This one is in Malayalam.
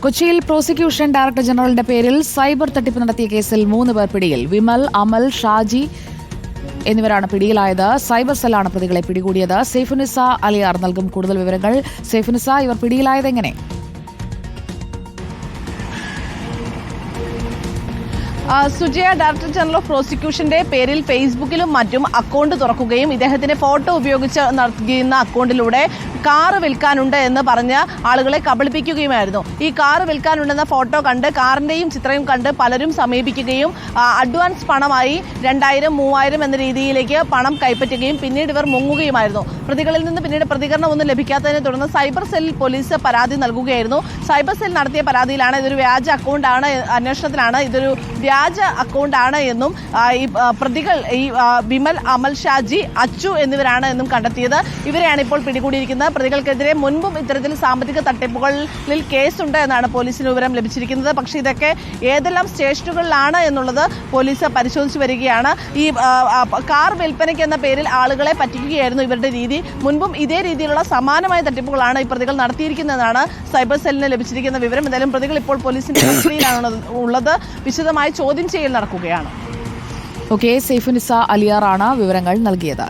കൊച്ചിയിൽ പ്രോസിക്യൂഷൻ ഡയറക്ടർ ജനറലിന്റെ പേരിൽ സൈബർ തട്ടിപ്പ് നടത്തിയ കേസിൽ 3 പേർ പിടിയിൽ. വിമൽ, അമൽ, ഷാജി എന്നിവരാണ് പിടിയിലായത്. സൈബർ സെല്ലാണ് പ്രതികളെ പിടികൂടിയത്. സൈഫുനിസ അലിയാർ നൽകും കൂടുതൽ വിവരങ്ങൾ. സൈഫുനിസ, ഇവർ പിടിയിലായത് എങ്ങനെ? സുജയ, ഡയറക്ടർ ജനറൽ ഓഫ് പ്രോസിക്യൂഷന്റെ പേരിൽ ഫേസ്ബുക്കിലും മറ്റും അക്കൗണ്ട് തുറക്കുകയും ഇദ്ദേഹത്തിന്റെ ഫോട്ടോ ഉപയോഗിച്ച് നടത്തുന്ന അക്കൗണ്ടിലൂടെ കാറ് വിൽക്കാനുണ്ട് എന്ന് പറഞ്ഞ് ആളുകളെ കബളിപ്പിക്കുകയുമായിരുന്നു. ഈ കാറ് വിൽക്കാനുണ്ടെന്ന ഫോട്ടോ കണ്ട് കാറിന്റെയും ചിത്രവും കണ്ട് പലരും സമീപിക്കുകയും അഡ്വാൻസ് പണമായി 2000, 3000 എന്ന രീതിയിലേക്ക് പണം കൈപ്പറ്റുകയും പിന്നീട് ഇവർ മുങ്ങുകയുമായിരുന്നു. പ്രതികളിൽ നിന്ന് പിന്നീട് പ്രതികരണമൊന്നും ലഭിക്കാത്തതിനെ തുടർന്ന് സൈബർ സെല്ലിൽ പോലീസ് പരാതി നൽകുകയായിരുന്നു. സൈബർ സെൽ നടത്തിയ പരാതിയിലാണ് ഇതൊരു വ്യാജ അക്കൗണ്ടാണ്, അന്വേഷണത്തിലാണ് ഇതൊരു വ്യാജ അക്കൗണ്ടാണ് എന്നും ഈ പ്രതികൾ വിമൽ, അമൽ, ഷാജി, അച്ചു എന്നിവരാണ് എന്നും കണ്ടെത്തിയത്. ഇവരെയാണ് ഇപ്പോൾ പിടികൂടിയിരിക്കുന്നത്. പ്രതികൾക്കെതിരെ മുൻപും ഇത്തരത്തിൽ സാമ്പത്തിക തട്ടിപ്പുകളിൽ കേസുണ്ട് എന്നാണ് പോലീസിന് വിവരം ലഭിച്ചിരിക്കുന്നത്. പക്ഷേ ഇതൊക്കെ ഏതെല്ലാം സ്റ്റേഷനുകളിലാണ് എന്നുള്ളത് പോലീസ് പരിശോധിച്ചു വരികയാണ്. ഈ കാർ വിൽപ്പനയ്ക്ക് എന്ന പേരിൽ ആളുകളെ പറ്റിക്കുകയായിരുന്നു ഇവരുടെ രീതി. മുൻപും ഇതേ രീതിയിലുള്ള സമാനമായ തട്ടിപ്പുകളാണ് ഈ പ്രതികൾ നടത്തിയിരിക്കുന്നതെന്നാണ് സൈബർ സെല്ലിന് ലഭിച്ചിരിക്കുന്ന വിവരം. എന്തായാലും പ്രതികൾ ഇപ്പോൾ പോലീസിന്റെ കസ്റ്റഡിയിലാണ് ഉള്ളത്. വിശദമായി ചോദ്യം ചെയ്യൽ നടക്കുകയാണ്. സൈഫുനിസ അലിയാറാണ് വിവരങ്ങൾ നൽകിയത്.